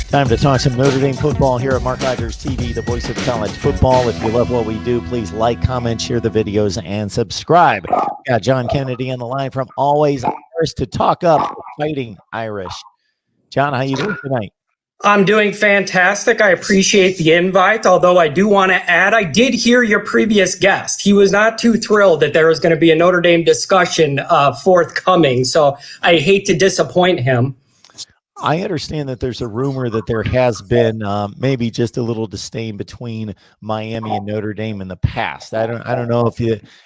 Time to talk some Notre Dame football here at Mark Rogers TV, the voice of college football. If you love what we do, please like, comment, share the videos, and subscribe. We got John Kennedy on the line from Always Irish to talk up Fighting Irish. John, how you doing tonight? I'm doing fantastic. I appreciate the invite, although I do want to add, I did hear your previous guest. He was not too thrilled that there was going to be a Notre Dame discussion forthcoming, so I hate to disappoint him. I understand that there's a rumor that there has been maybe just a little disdain between Miami and Notre Dame in the past. I don't know if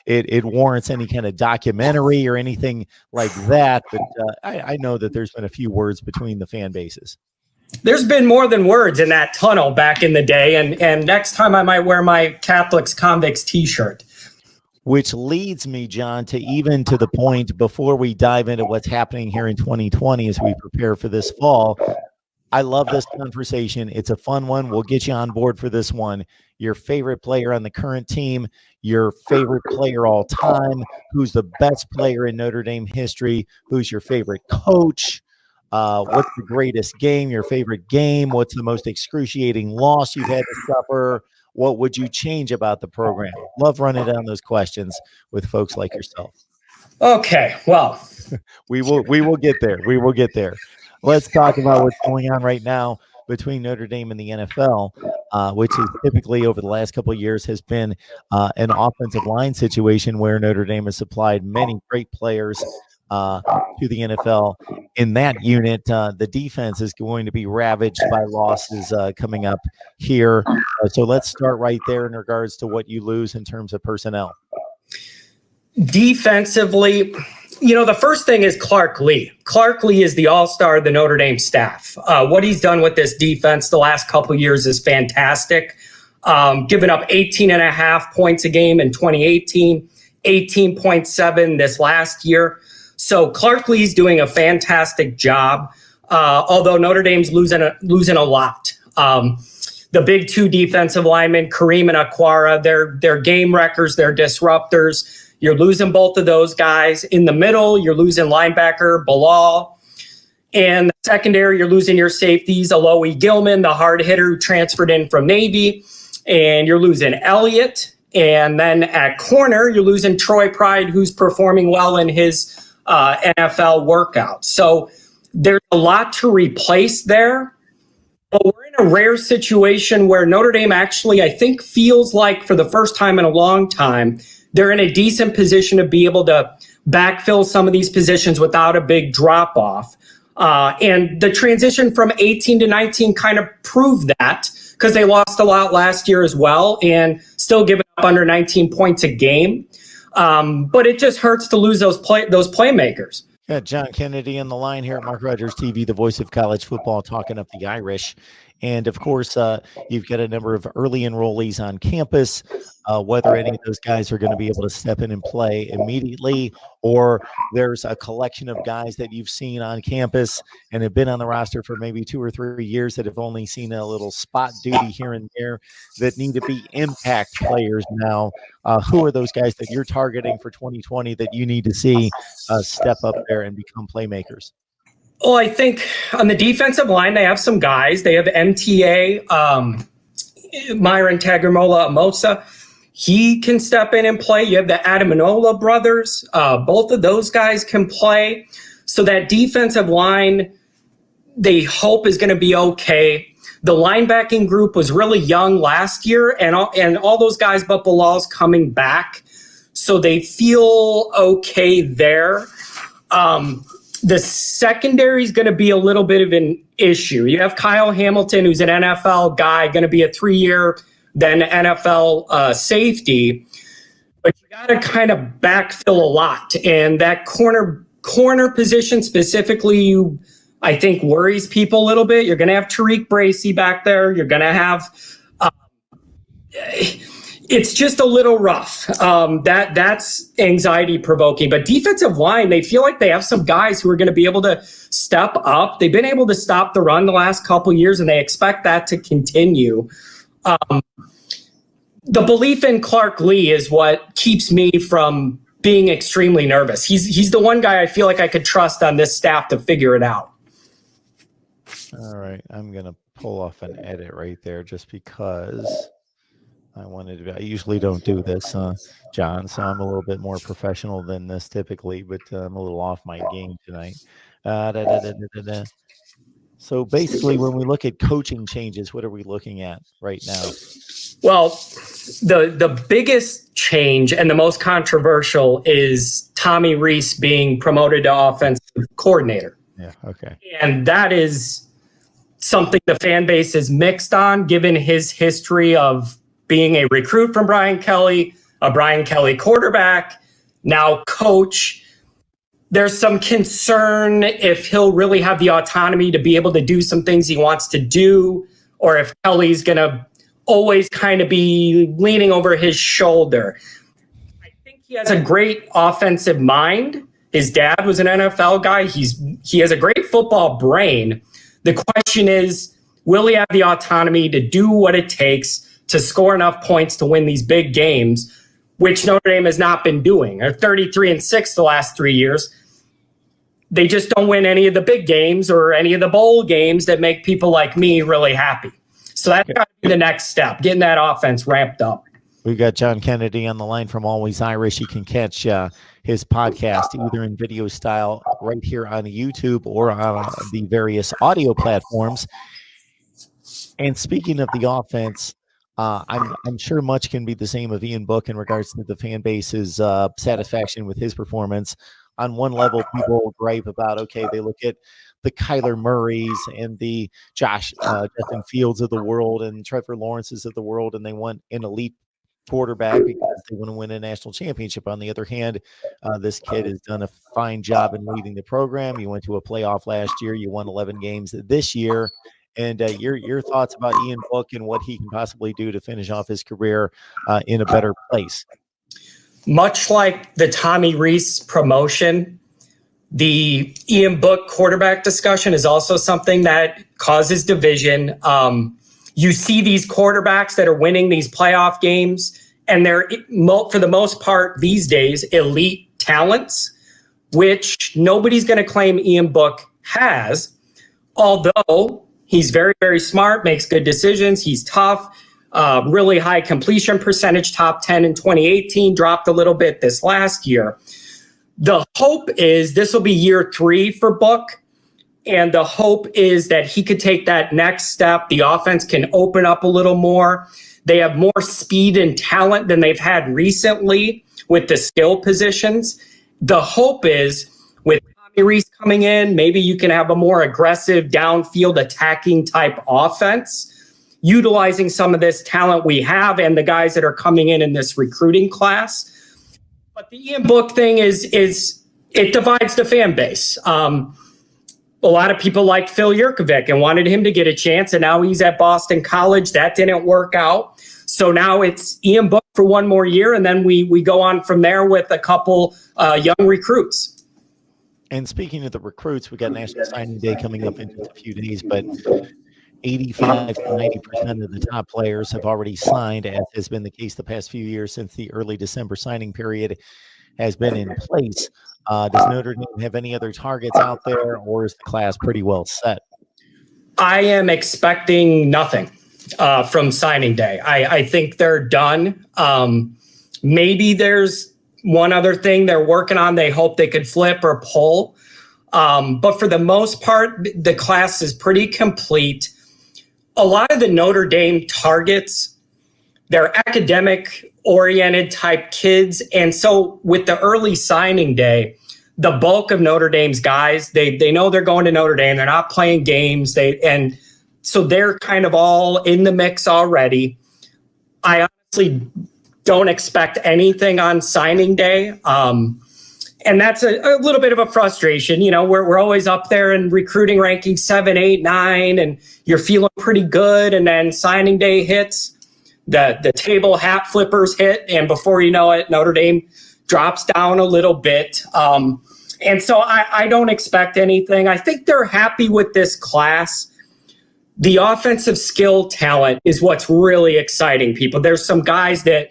it warrants any kind of documentary or anything like that, but I know that there's been a few words between the fan bases. There's been more than words in that tunnel back in the day, and next time I might wear my Catholics Convicts t-shirt. Which leads me, John, to the point before we dive into what's happening here in 2020 as we prepare for this fall. I love this conversation. It's a fun one. We'll get you on board for this one. Your favorite player on the current team, your favorite player all time, who's the best player in Notre Dame history, who's your favorite coach, what's the greatest game, your favorite game, what's the most excruciating loss you've had to suffer, what would you change about the program? Love running down those questions with folks like yourself. Okay, well, we will get there. We will get there. Let's talk about what's going on right now between Notre Dame and the NFL, which is typically over the last couple of years has been an offensive line situation where Notre Dame has supplied many great players to the NFL. In that unit, the defense is going to be ravaged by losses coming up here. So let's start right there in regards to what you lose in terms of personnel. Defensively, the first thing is Clark Lee. Clark Lee is the all-star of the Notre Dame staff. What he's done with this defense the last couple of years is fantastic. Giving up 18.5 points a game in 2018, 18.7 this last year. So Clark Lee's doing a fantastic job, although Notre Dame's losing a lot. The big two defensive linemen, Kareem and Aquara, they're game wreckers, they're disruptors. You're losing both of those guys. In the middle, you're losing linebacker Bilal. And the secondary, you're losing your safeties, Alohi Gilman, the hard hitter who transferred in from Navy. And you're losing Elliott. And then at corner, you're losing Troy Pride, who's performing well in his NFL workout. So there's a lot to replace there. But we're in a rare situation where Notre Dame actually, I think, feels like for the first time in a long time, they're in a decent position to be able to backfill some of these positions without a big drop-off. And the transition from 18 to 19 kind of proved that because they lost a lot last year as well and still giving up under 19 points a game. But it just hurts to lose those playmakers. Yeah, John Kennedy on the line here at Mark Rogers TV, the voice of college football, talking up the Irish. And of course, you've got a number of early enrollees on campus. Whether any of those guys are going to be able to step in and play immediately, or there's a collection of guys that you've seen on campus and have been on the roster for maybe 2 or 3 years that have only seen a little spot duty here and there that need to be impact players now. Who are those guys that you're targeting for 2020 that you need to see step up there and become playmakers? Well, I think on the defensive line, they have some guys. They have MTA, Myron Tagliamola Amosa. He can step in and play. You have the Adamanola brothers. Both of those guys can play. So that defensive line, they hope is going to be okay. The linebacking group was really young last year, and all those guys but Bilal's coming back. So they feel okay there. The secondary is going to be a little bit of an issue. You have Kyle Hamilton, who's an NFL guy, going to be a 3-year, then NFL safety. But you got to kind of backfill a lot. And that corner position specifically, I think worries people a little bit. You're going to have Tariq Bracy back there. You're going to have it's just a little rough. That's anxiety provoking. But defensive line, they feel like they have some guys who are going to be able to step up. They've been able to stop the run the last couple of years, and they expect that to continue. The belief in Clark Lee is what keeps me from being extremely nervous. He's the one guy I feel like I could trust on this staff to figure it out. All right, I'm going to pull off an edit right there just because I wanted to. I usually don't do this, John, so I'm a little bit more professional than this typically, but I'm a little off my game tonight. Da, da, da, da, da, da. So basically, when we look at coaching changes, what are we looking at right now? Well, the biggest change and the most controversial is Tommy Rees being promoted to offensive coordinator. Yeah, okay. And that is something the fan base is mixed on, given his history of being a recruit from Brian Kelly, a Brian Kelly quarterback, now coach. There's some concern if he'll really have the autonomy to be able to do some things he wants to do, or if Kelly's going to always kind of be leaning over his shoulder. I think he has a great offensive mind. His dad was an NFL guy. He has a great football brain. The question is, will he have the autonomy to do what it takes to score enough points to win these big games, which Notre Dame has not been doing? They're 33-6 the last 3 years. They just don't win any of the big games or any of the bowl games that make people like me really happy. So that's got to be the next step, getting that offense ramped up. We've got John Kennedy on the line from Always Irish. You can catch his podcast either in video style right here on YouTube or on the various audio platforms. And speaking of the offense, I'm sure much can be the same of Ian Book in regards to the fan base's satisfaction with his performance. On one level, people gripe about, okay, they look at the Kyler Murrays and the Justin Fields of the world and Trevor Lawrences of the world, and they want an elite quarterback because they want to win a national championship. On the other hand, this kid has done a fine job in leading the program. You went to a playoff last year. You won 11 games this year. And your thoughts about Ian Book and what he can possibly do to finish off his career in a better place? Much like the Tommy Rees promotion, the Ian Book quarterback discussion is also something that causes division. You see these quarterbacks that are winning these playoff games, and they're, for the most part these days, elite talents, which nobody's going to claim Ian Book has, although he's very, very smart, makes good decisions. He's tough, really high completion percentage, top 10 in 2018, dropped a little bit this last year. The hope is this will be year 3 for Book. And the hope is that he could take that next step. The offense can open up a little more. They have more speed and talent than they've had recently with the skill positions. The hope is with Tommy Rees coming in, maybe you can have a more aggressive downfield attacking type offense, utilizing some of this talent we have and the guys that are coming in this recruiting class. But the Ian Book thing is it divides the fan base. A lot of people liked Phil Yurkovich and wanted him to get a chance, and now he's at Boston College. That didn't work out. So now it's Ian Book for one more year, and then we go on from there with a couple young recruits. And speaking of the recruits, we got National Signing Day coming up in just a few days, but 85 to 90% of the top players have already signed, as has been the case the past few years since the early December signing period has been in place. Does Notre Dame have any other targets out there, or is the class pretty well set? I am expecting nothing from signing day. I think they're done. Maybe there's one other thing they're working on they hope they could flip or pull. But for the most part, the class is pretty complete. A lot of the Notre Dame targets, they're academic-oriented type kids. And so with the early signing day, the bulk of Notre Dame's guys, they know they're going to Notre Dame. They're not playing games. And so they're kind of all in the mix already. I honestly don't expect anything on signing day. And that's a little bit of a frustration. You know, we're always up there in recruiting rankings 7, 8, 9, and you're feeling pretty good. And then signing day hits, the table hat flippers hit, and before you know it, Notre Dame drops down a little bit. And so I don't expect anything. I think they're happy with this class. The offensive skill talent is what's really exciting people. There's some guys that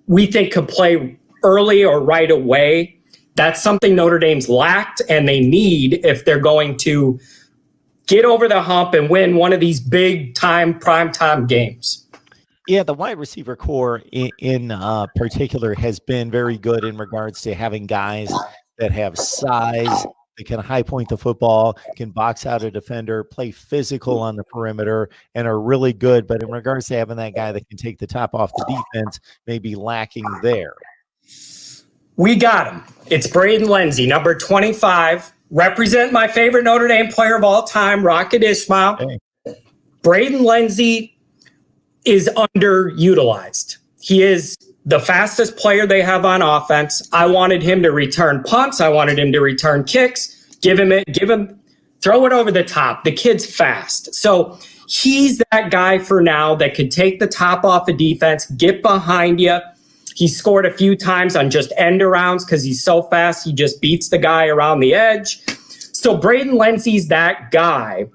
we think could play early or right away. That's something Notre Dame's lacked and they need if they're going to get over the hump and win one of these big time primetime games. Yeah, the wide receiver core in particular has been very good in regards to having guys that have size, that can high point the football, can box out a defender, play physical on the perimeter, and are really good. But in regards to having that guy that can take the top off the defense, may be lacking there. We got him. It's Braden Lenzy, number 25. Represent my favorite Notre Dame player of all time, Rocket Ismail. Okay. Braden Lenzy is underutilized. He is the fastest player they have on offense. I wanted him to return punts. I wanted him to return kicks. Throw it over the top. The kid's fast. So he's that guy for now that could take the top off a defense, get behind you. He scored a few times on just end arounds because he's so fast. He just beats the guy around the edge. So Braden Lenzy's that guy.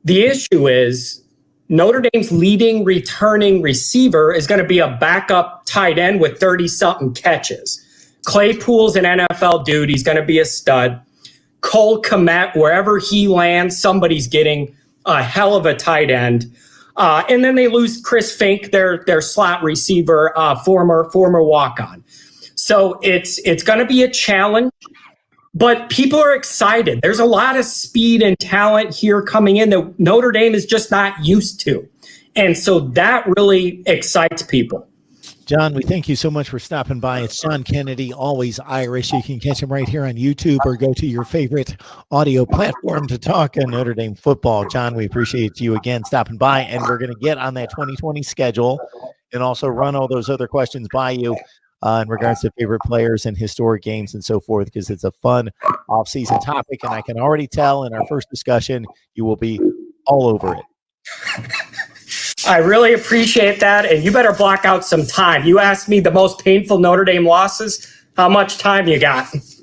The issue is Notre Dame's leading returning receiver is going to be a backup tight end with 30-something catches. Claypool's an NFL dude. He's going to be a stud. Cole Kmet, wherever he lands, somebody's getting a hell of a tight end. And then they lose Chris Fink, their slot receiver, former walk-on. So it's going to be a challenge, but people are excited. There's a lot of speed and talent here coming in that Notre Dame is just not used to. And so that really excites people. John, we thank you so much for stopping by. It's John Kennedy, always Irish. You can catch him right here on YouTube or go to your favorite audio platform to talk Notre Dame football. John, we appreciate you again stopping by, and we're going to get on that 2020 schedule and also run all those other questions by you in regards to favorite players and historic games and so forth, because it's a fun off-season topic, and I can already tell in our first discussion you will be all over it. I really appreciate that, and you better block out some time. You asked me the most painful Notre Dame losses. How much time you got?